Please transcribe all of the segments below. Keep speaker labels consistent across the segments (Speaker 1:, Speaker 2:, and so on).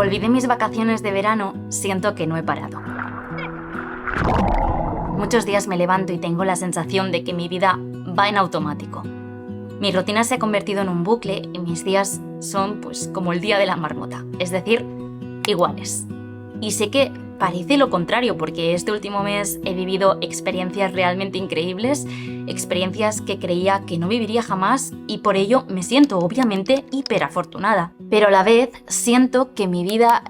Speaker 1: volví de mis vacaciones de verano, siento que no he parado. Muchos días me levanto y tengo la sensación de que mi vida va en automático. Mi rutina se ha convertido en un bucle y mis días son pues como el día de la marmota, es decir, iguales. Y sé que parece lo contrario porque este último mes he vivido experiencias realmente increíbles, experiencias que creía que no viviría jamás y por ello me siento obviamente hiperafortunada. Pero a la vez siento que mi vida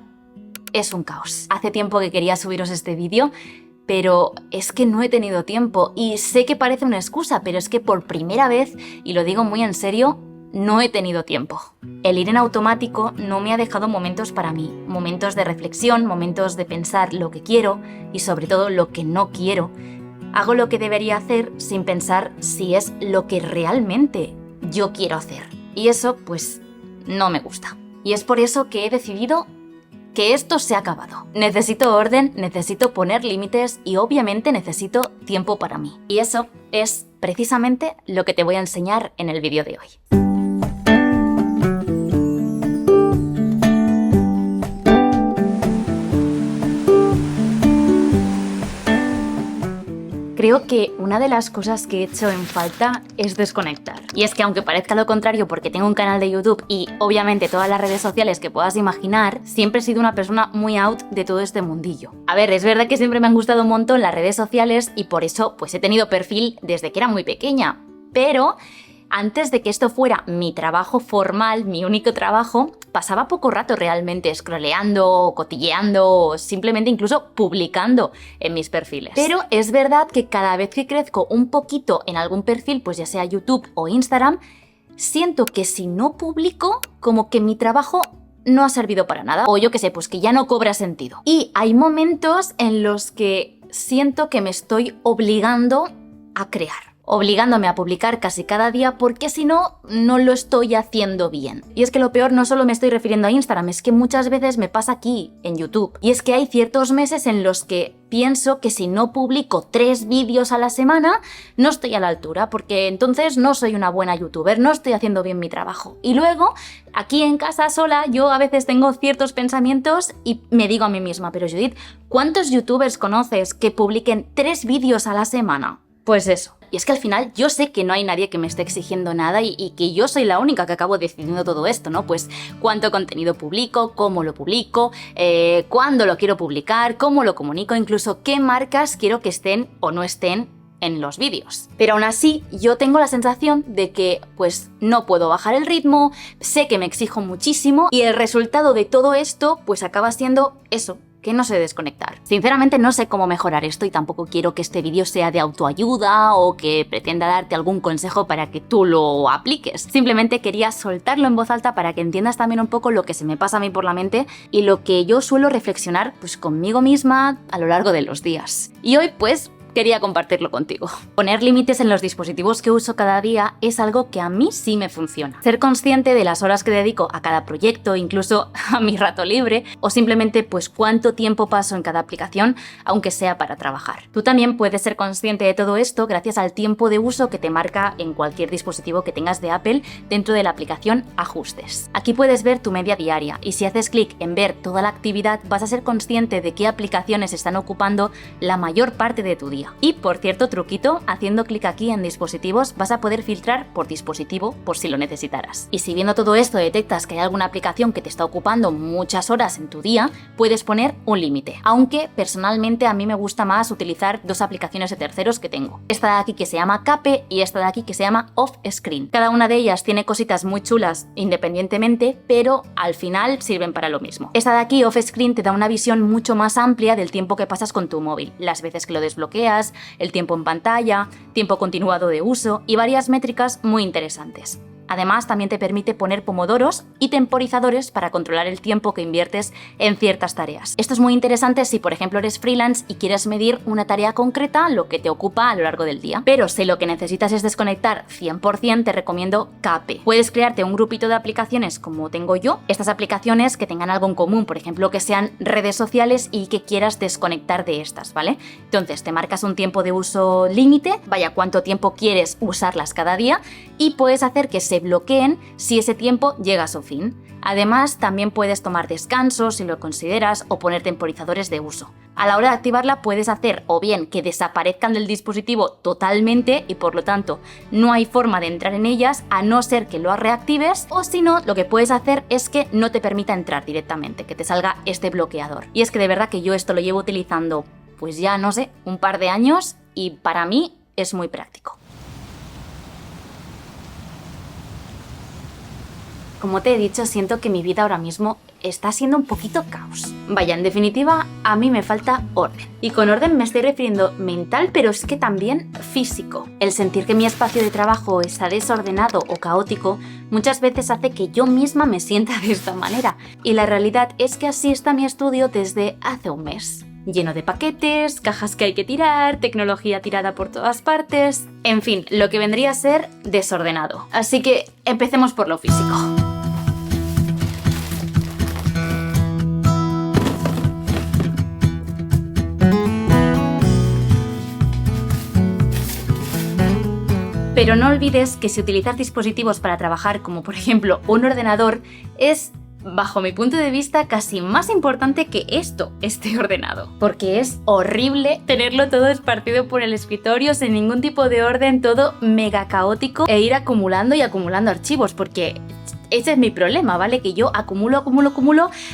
Speaker 1: es un caos. Hace tiempo que quería subiros este vídeo, pero es que no he tenido tiempo y sé que parece una excusa, pero es que por primera vez, y lo digo muy en serio, no he tenido tiempo. El ir en automático no me ha dejado momentos para mí, momentos de reflexión, momentos de pensar lo que quiero y sobre todo lo que no quiero. Hago lo que debería hacer sin pensar si es lo que realmente yo quiero hacer. Y eso, pues, no me gusta. Y es por eso que he decidido que esto se ha acabado. Necesito orden, necesito poner límites y obviamente necesito tiempo para mí. Y eso es precisamente lo que te voy a enseñar en el vídeo de hoy. Creo que una de las cosas que he hecho en falta es desconectar. Y es que aunque parezca lo contrario porque tengo un canal de YouTube y obviamente todas las redes sociales que puedas imaginar, siempre he sido una persona muy out de todo este mundillo. A ver, es verdad que siempre me han gustado un montón las redes sociales y por eso pues he tenido perfil desde que era muy pequeña. Pero antes de que esto fuera mi trabajo formal, mi único trabajo, pasaba poco rato realmente scrolleando, cotilleando o simplemente incluso publicando en mis perfiles. Pero es verdad que cada vez que crezco un poquito en algún perfil, pues ya sea YouTube o Instagram, siento que si no publico, como que mi trabajo no ha servido para nada. O yo qué sé, pues que ya no cobra sentido. Y hay momentos en los que siento que me estoy obligando a crear. Obligándome a publicar casi cada día porque si no, no lo estoy haciendo bien. Y es que lo peor no solo me estoy refiriendo a Instagram, es que muchas veces me pasa aquí, en YouTube. Y es que hay ciertos meses en los que pienso que si no publico 3 vídeos a la semana, no estoy a la altura, porque entonces no soy una buena youtuber, no estoy haciendo bien mi trabajo. Y luego, aquí en casa sola, yo a veces tengo ciertos pensamientos y me digo a mí misma, pero Judith, ¿cuántos youtubers conoces que publiquen 3 vídeos a la semana? Pues eso. Y es que al final yo sé que no hay nadie que me esté exigiendo nada y que yo soy la única que acabo decidiendo todo esto, ¿no? Pues cuánto contenido publico, cómo lo publico, cuándo lo quiero publicar, cómo lo comunico, incluso qué marcas quiero que estén o no estén en los vídeos. Pero aún así, yo tengo la sensación de que pues no puedo bajar el ritmo, sé que me exijo muchísimo y el resultado de todo esto pues acaba siendo eso, que no sé desconectar. Sinceramente no sé cómo mejorar esto y tampoco quiero que este vídeo sea de autoayuda o que pretenda darte algún consejo para que tú lo apliques. Simplemente quería soltarlo en voz alta para que entiendas también un poco lo que se me pasa a mí por la mente y lo que yo suelo reflexionar pues conmigo misma a lo largo de los días. Y hoy pues quería compartirlo contigo. Poner límites en los dispositivos que uso cada día es algo que a mí sí me funciona. Ser consciente de las horas que dedico a cada proyecto, incluso a mi rato libre, o simplemente pues cuánto tiempo paso en cada aplicación, aunque sea para trabajar. Tú también puedes ser consciente de todo esto gracias al tiempo de uso que te marca en cualquier dispositivo que tengas de Apple dentro de la aplicación Ajustes. Aquí puedes ver tu media diaria y si haces clic en ver toda la actividad vas a ser consciente de qué aplicaciones están ocupando la mayor parte de tu día. Y por cierto truquito, haciendo clic aquí en dispositivos vas a poder filtrar por dispositivo por si lo necesitaras. Y si viendo todo esto detectas que hay alguna aplicación que te está ocupando muchas horas en tu día, puedes poner un límite. Aunque personalmente a mí me gusta más utilizar 2 aplicaciones de terceros que tengo. Esta de aquí que se llama Cape y esta de aquí que se llama Off Screen. Cada una de ellas tiene cositas muy chulas independientemente, pero al final sirven para lo mismo. Esta de aquí, Off Screen, te da una visión mucho más amplia del tiempo que pasas con tu móvil, las veces que lo desbloqueas, el tiempo en pantalla, tiempo continuado de uso y varias métricas muy interesantes. Además, también te permite poner pomodoros y temporizadores para controlar el tiempo que inviertes en ciertas tareas. Esto es muy interesante si, por ejemplo, eres freelance y quieres medir una tarea concreta, lo que te ocupa a lo largo del día. Pero si lo que necesitas es desconectar 100%, te recomiendo Cape. Puedes crearte un grupito de aplicaciones como tengo yo, estas aplicaciones que tengan algo en común, por ejemplo, que sean redes sociales y que quieras desconectar de estas, ¿vale? Entonces, te marcas un tiempo de uso límite, vaya cuánto tiempo quieres usarlas cada día, y puedes hacer que se bloqueen si ese tiempo llega a su fin. Además, también puedes tomar descansos si lo consideras o poner temporizadores de uso. A la hora de activarla puedes hacer o bien que desaparezcan del dispositivo totalmente y por lo tanto no hay forma de entrar en ellas a no ser que lo reactives, o si no, lo que puedes hacer es que no te permita entrar directamente, que te salga este bloqueador. Y es que de verdad que yo esto lo llevo utilizando pues ya no sé, un par de años y para mí es muy práctico. Como te he dicho, siento que mi vida ahora mismo está siendo un poquito caos. Vaya, en definitiva, a mí me falta orden. Y con orden me estoy refiriendo mental, pero es que también físico. El sentir que mi espacio de trabajo está desordenado o caótico muchas veces hace que yo misma me sienta de esta manera. Y la realidad es que así está mi estudio desde hace un mes. Lleno de paquetes, cajas que hay que tirar, tecnología tirada por todas partes... En fin, lo que vendría a ser desordenado. Así que empecemos por lo físico. Pero no olvides que si utilizas dispositivos para trabajar, como por ejemplo un ordenador, es, bajo mi punto de vista, casi más importante que esto esté ordenado. Porque es horrible tenerlo todo esparcido por el escritorio sin ningún tipo de orden, todo mega caótico, e ir acumulando y acumulando archivos, porque ese es mi problema, ¿vale? Que yo acumulo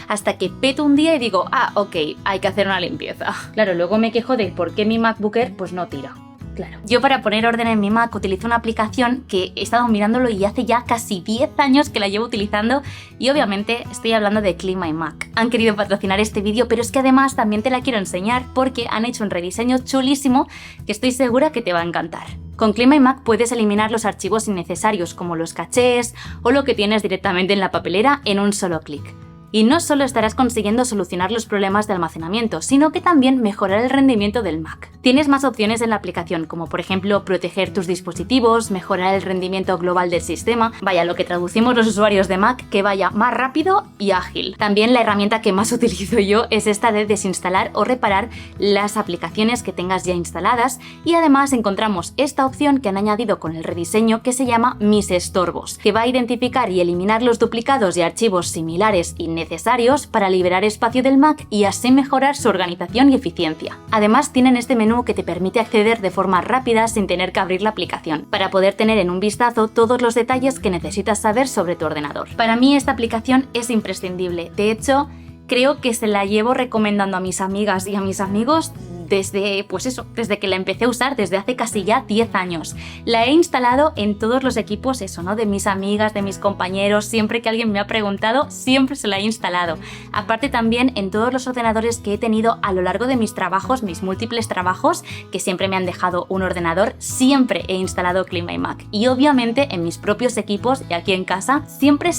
Speaker 1: hasta que peto un día y digo, ok, hay que hacer una limpieza. Claro, luego me quejo de por qué mi MacBook Air pues no tira. Claro. Yo para poner orden en mi Mac utilizo una aplicación que he estado mirándolo y hace ya casi 10 años que la llevo utilizando, y obviamente estoy hablando de Clean My Mac. Han querido patrocinar este vídeo, pero es que además también te la quiero enseñar porque han hecho un rediseño chulísimo que estoy segura que te va a encantar. Con Clean My Mac puedes eliminar los archivos innecesarios como los cachés o lo que tienes directamente en la papelera en un solo clic. Y no solo estarás consiguiendo solucionar los problemas de almacenamiento, sino que también mejorar el rendimiento del Mac. Tienes más opciones en la aplicación, como por ejemplo proteger tus dispositivos, mejorar el rendimiento global del sistema, vaya, lo que traducimos los usuarios de Mac, que vaya más rápido y ágil. También la herramienta que más utilizo yo es esta de desinstalar o reparar las aplicaciones que tengas ya instaladas, y además encontramos esta opción que han añadido con el rediseño que se llama Mis estorbos, que va a identificar y eliminar los duplicados y archivos similares y necesarios para liberar espacio del Mac y así mejorar su organización y eficiencia. Además tienen este menú que te permite acceder de forma rápida sin tener que abrir la aplicación, para poder tener en un vistazo todos los detalles que necesitas saber sobre tu ordenador. Para mí esta aplicación es imprescindible, de hecho creo que se la llevo recomendando a mis amigas y a mis amigos desde, desde que la empecé a usar, desde hace casi ya 10 años. La he instalado en todos los equipos, de mis amigas, de mis compañeros, siempre que alguien me ha preguntado, siempre se la he instalado. Aparte también en todos los ordenadores que he tenido a lo largo de mis trabajos, mis múltiples trabajos, que siempre me han dejado un ordenador, siempre he instalado Clean My Mac. Y obviamente en mis propios equipos y aquí en casa, siempre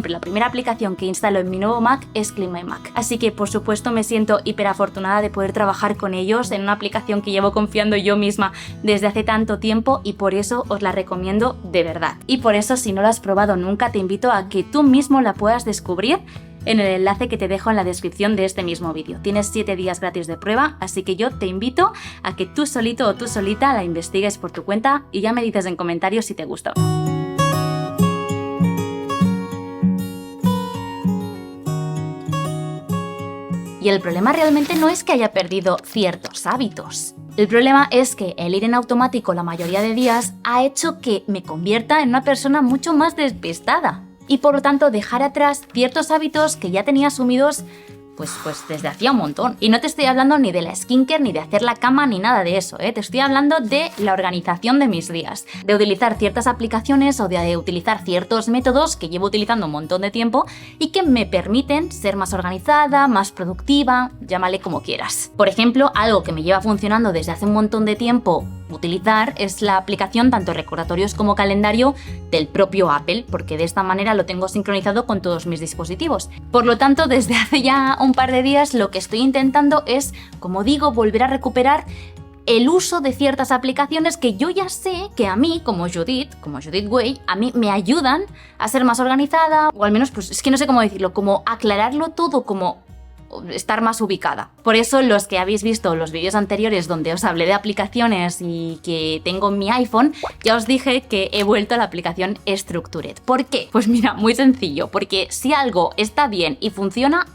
Speaker 1: la primera aplicación que instalo en mi nuevo Mac es Clean My Mac. Así que por supuesto me siento hiper afortunada de poder trabajar con ellos en una aplicación que llevo confiando yo misma desde hace tanto tiempo, y por eso os la recomiendo de verdad. Y por eso, si no la has probado nunca, te invito a que tú mismo la puedas descubrir en el enlace que te dejo en la descripción de este mismo vídeo. Tienes 7 días gratis de prueba, así que yo te invito a que tú solito o tú solita la investigues por tu cuenta y ya me dices en comentarios si te gusta o no. Y el problema realmente no es que haya perdido ciertos hábitos. El problema es que el ir en automático la mayoría de días ha hecho que me convierta en una persona mucho más despistada. Y por lo tanto dejar atrás ciertos hábitos que ya tenía asumidos pues desde hacía un montón. Y no te estoy hablando ni de la skincare, ni de hacer la cama, ni nada de eso, Te estoy hablando de la organización de mis días, de utilizar ciertas aplicaciones o de utilizar ciertos métodos que llevo utilizando un montón de tiempo y que me permiten ser más organizada, más productiva, llámale como quieras. Por ejemplo, algo que me lleva funcionando desde hace un montón de tiempo utilizar es la aplicación tanto recordatorios como calendario del propio Apple, porque de esta manera lo tengo sincronizado con todos mis dispositivos. Por lo tanto, desde hace ya un par de días lo que estoy intentando es, como digo, volver a recuperar el uso de ciertas aplicaciones que yo ya sé que a mí, como Judith Way, a mí me ayudan a ser más organizada, o al menos, pues es que no sé cómo decirlo, como aclararlo todo, como estar más ubicada. Por eso los que habéis visto los vídeos anteriores donde os hablé de aplicaciones y que tengo en mi iPhone, ya os dije que he vuelto a la aplicación Structured. ¿Por qué? Pues mira, muy sencillo, porque si algo está bien y funciona,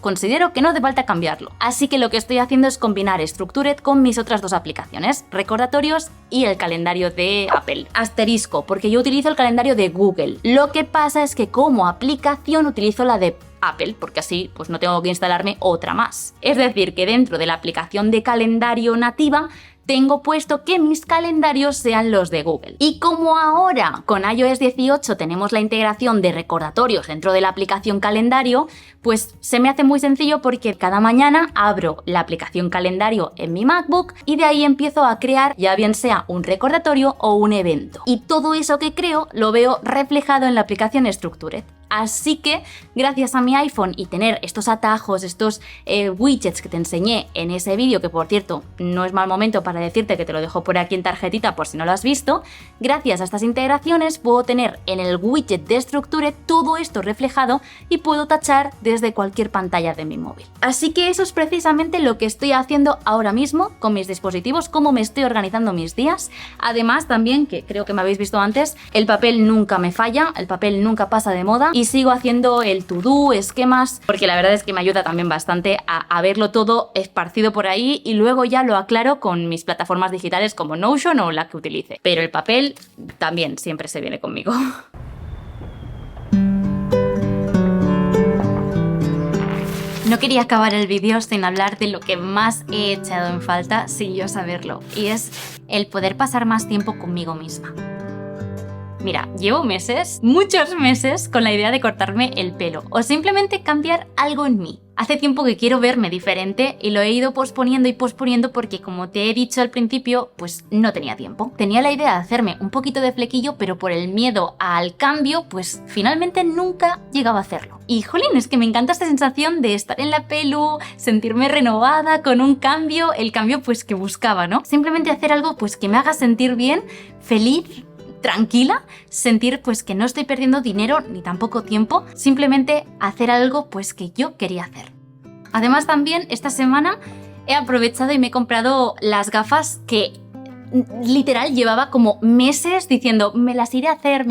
Speaker 1: considero que no hace falta cambiarlo. Así que lo que estoy haciendo es combinar Structured con mis otras dos aplicaciones, recordatorios y el calendario de Apple. Asterisco, porque yo utilizo el calendario de Google. Lo que pasa es que como aplicación utilizo la de Apple, porque así pues no tengo que instalarme otra más. Es decir, que dentro de la aplicación de calendario nativa tengo puesto que mis calendarios sean los de Google. Y como ahora con iOS 18 tenemos la integración de recordatorios dentro de la aplicación calendario, pues se me hace muy sencillo porque cada mañana abro la aplicación calendario en mi MacBook y de ahí empiezo a crear ya bien sea un recordatorio o un evento. Y todo eso que creo lo veo reflejado en la aplicación Structured. Así que, gracias a mi iPhone y tener estos atajos, estos widgets que te enseñé en ese vídeo, que por cierto no es mal momento para decirte que te lo dejo por aquí en tarjetita por si no lo has visto, gracias a estas integraciones puedo tener en el widget de Structure todo esto reflejado y puedo tachar desde cualquier pantalla de mi móvil. Así que eso es precisamente lo que estoy haciendo ahora mismo con mis dispositivos, cómo me estoy organizando mis días. Además también, que creo que me habéis visto antes, el papel nunca me falla, el papel nunca pasa de moda. Y sigo haciendo el to-do, esquemas, porque la verdad es que me ayuda también bastante a verlo todo esparcido por ahí y luego ya lo aclaro con mis plataformas digitales como Notion o la que utilice. Pero el papel también siempre se viene conmigo. No quería acabar el vídeo sin hablar de lo que más he echado en falta sin yo saberlo, y es el poder pasar más tiempo conmigo misma. Mira, llevo meses, muchos meses, con la idea de cortarme el pelo o simplemente cambiar algo en mí. Hace tiempo que quiero verme diferente y lo he ido posponiendo y posponiendo porque, como te he dicho al principio, pues no tenía tiempo. Tenía la idea de hacerme un poquito de flequillo, pero por el miedo al cambio, pues finalmente nunca llegaba a hacerlo. Y jolín, es que me encanta esta sensación de estar en la pelu, sentirme renovada con un cambio, el cambio pues que buscaba, ¿no? Simplemente hacer algo pues que me haga sentir bien, feliz, tranquila, sentir pues que no estoy perdiendo dinero ni tampoco tiempo, simplemente hacer algo pues que yo quería hacer. Además también esta semana he aprovechado y me he comprado las gafas que literal llevaba como meses diciendo me las iré a hacer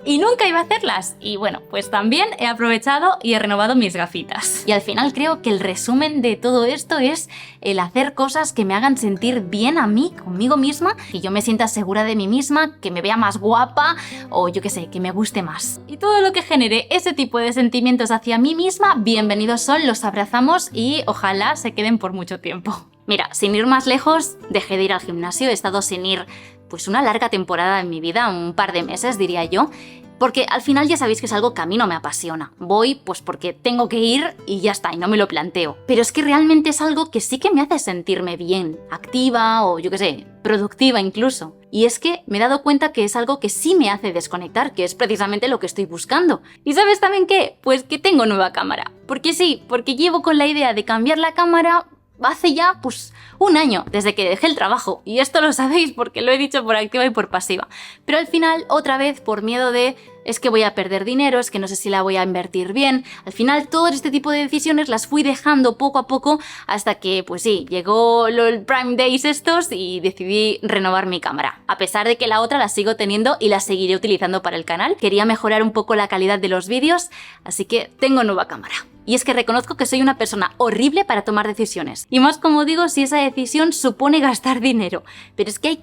Speaker 1: y nunca iba a hacerlas. Y bueno, pues también he aprovechado y he renovado mis gafitas. Y al final creo que el resumen de todo esto es el hacer cosas que me hagan sentir bien a mí, conmigo misma, que yo me sienta segura de mí misma, que me vea más guapa o yo qué sé, que me guste más. Y todo lo que genere ese tipo de sentimientos hacia mí misma, bienvenidos son, los abrazamos y ojalá se queden por mucho tiempo. Mira, sin ir más lejos, dejé de ir al gimnasio, he estado sin ir pues una larga temporada en mi vida, un par de meses diría yo, porque al final ya sabéis que es algo que a mí no me apasiona. Voy pues porque tengo que ir y ya está, y no me lo planteo. Pero es que realmente es algo que sí que me hace sentirme bien, activa o yo qué sé, productiva incluso. Y es que me he dado cuenta que es algo que sí me hace desconectar, que es precisamente lo que estoy buscando. ¿Y sabes también qué? Pues que tengo nueva cámara. Porque sí, porque llevo con la idea de cambiar la cámara hace ya pues un año desde que dejé el trabajo, y esto lo sabéis porque lo he dicho por activa y por pasiva, pero al final otra vez por miedo de es que voy a perder dinero, es que no sé si la voy a invertir bien, al final todo este tipo de decisiones las fui dejando poco a poco hasta que pues sí, llegó el Prime Days estos y decidí renovar mi cámara, a pesar de que la otra la sigo teniendo y la seguiré utilizando para el canal. Quería mejorar un poco la calidad de los vídeos, así que tengo nueva cámara. Y es que reconozco que soy una persona horrible para tomar decisiones. Y más como digo, si esa decisión supone gastar dinero. Pero es que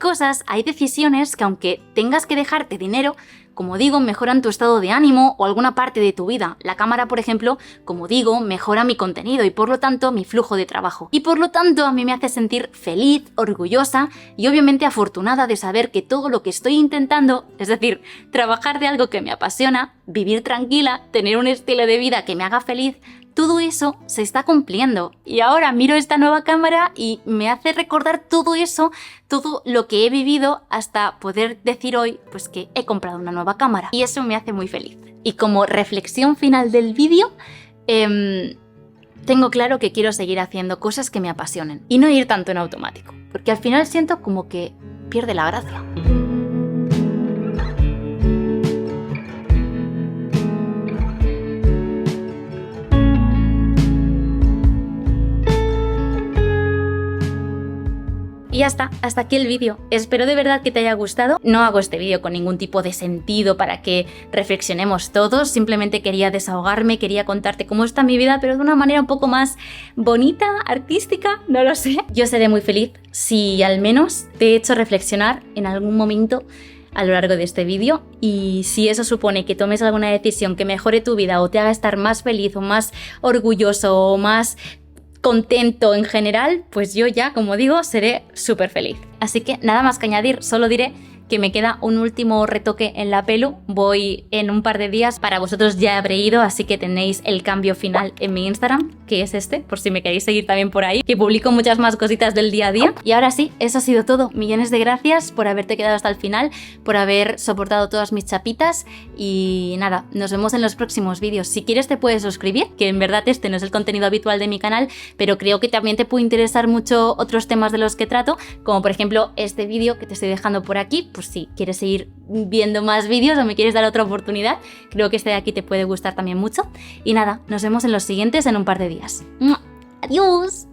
Speaker 1: hay decisiones que aunque tengas que dejarte dinero, como digo, mejoran tu estado de ánimo o alguna parte de tu vida. La cámara, por ejemplo, como digo, mejora mi contenido y por lo tanto mi flujo de trabajo. Y por lo tanto a mí me hace sentir feliz, orgullosa y obviamente afortunada de saber que todo lo que estoy intentando, es decir, trabajar de algo que me apasiona, vivir tranquila, tener un estilo de vida que me haga feliz, todo eso se está cumpliendo. Y ahora miro esta nueva cámara y me hace recordar todo eso, todo lo que he vivido hasta poder decir hoy pues que he comprado una nueva cámara. Y eso me hace muy feliz. Y como reflexión final del vídeo, tengo claro que quiero seguir haciendo cosas que me apasionen y no ir tanto en automático, porque al final siento como que pierde la gracia. ya está, hasta aquí el vídeo. Espero de verdad que te haya gustado. No hago este vídeo con ningún tipo de sentido para que reflexionemos todos, simplemente quería desahogarme, quería contarte cómo está mi vida, pero de una manera un poco más bonita, artística, no lo sé. Yo seré muy feliz si al menos te he hecho reflexionar en algún momento a lo largo de este vídeo, y si eso supone que tomes alguna decisión que mejore tu vida o te haga estar más feliz o más orgulloso o más contento en general, pues yo ya, como digo, seré súper feliz. Así que nada más que añadir, solo diré que me queda un último retoque en la pelu. Voy en un par de días, para vosotros ya habré ido, así que tenéis el cambio final en mi Instagram, que es este, por si me queréis seguir también por ahí, que publico muchas más cositas del día a día. Y ahora sí, eso ha sido todo. Millones de gracias por haberte quedado hasta el final, por haber soportado todas mis chapitas, y nada, nos vemos en los próximos vídeos. Si quieres te puedes suscribir, que en verdad este no es el contenido habitual de mi canal, pero creo que también te puede interesar mucho otros temas de los que trato, como por ejemplo este vídeo que te estoy dejando por aquí. Pues si quieres seguir viendo más vídeos o me quieres dar otra oportunidad, creo que este de aquí te puede gustar también mucho. Y nada, nos vemos en los siguientes en un par de días. ¡Adiós!